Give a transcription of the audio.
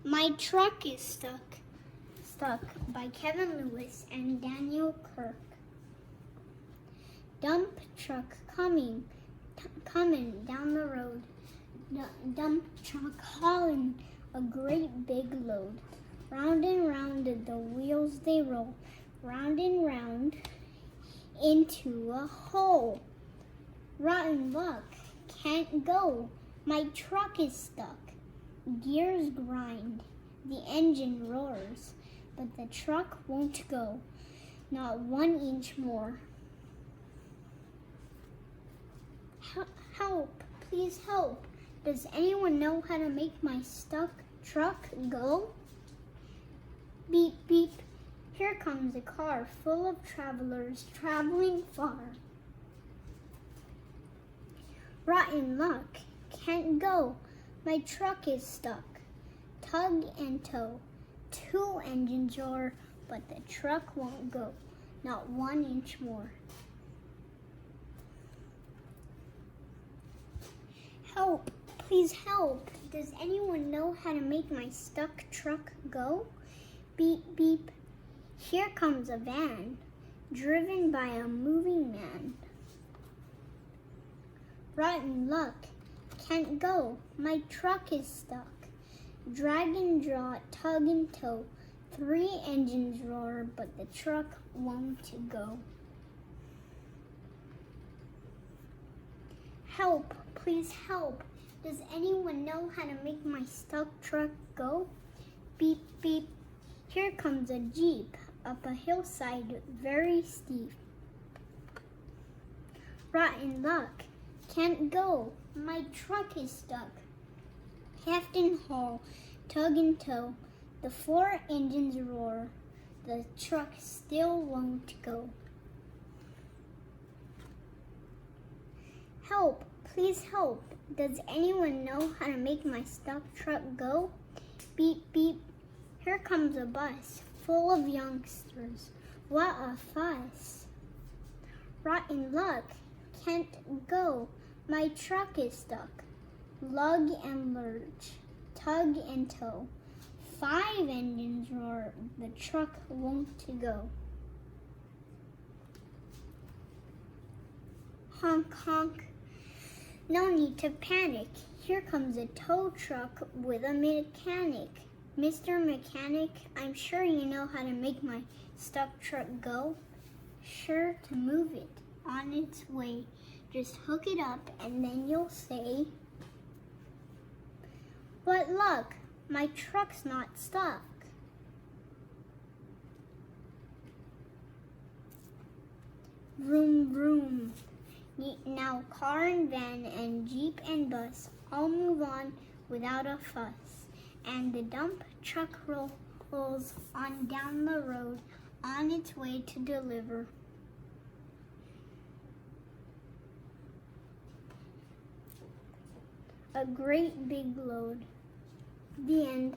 My Truck is Stuck. Stuck by Kevin Lewis and Daniel Kirk. Dump truck coming down the road. Dump truck hauling a great big load. Round and round the wheels they roll. Round and round into a hole. Rotten luck, can't go. My truck is stuck. Gears grind, the engine roars, but the truck won't go, not 1 inch more. Help, please help. Does anyone know how to make my stuck truck go? Beep, beep, here comes a car full of travelers traveling far. Rotten luck, can't go. My truck is stuck. Tug and tow. 2 engines roar, but the truck won't go, not 1 inch more. Help, please help. Does anyone know how to make my stuck truck go? Beep, beep. Here comes a van, driven by a moving man. Rotten luck, can't go. My truck is stuck. Drag and draw, tug and tow. 3 engines roar, but the truck won't go. Help, please help. Does anyone know how to make my stuck truck go? Beep, beep. Here comes a Jeep up a hillside very steep. Rotten luck, can't go. My truck is stuck. Heft and haul, tug and tow. The 4 engines roar. The truck still won't go. Help, please help. Does anyone know how to make my stuck truck go? Beep, beep. Here comes a bus full of youngsters. What a fuss. Rotten luck, can't go. My truck is stuck. Lug and lurch, tug and tow. 5 engines roar, the truck won't go. Honk, honk. No need to panic. Here comes a tow truck with a mechanic. Mr. Mechanic, I'm sure you know how to make my stuck truck go. Sure to move it on its way. Just hook it up and then you'll say, what luck, my truck's not stuck. Vroom, vroom. Now car and van and Jeep and bus all move on without a fuss. And the dump truck rolls on down the road on its way to deliver. A great big load. The end.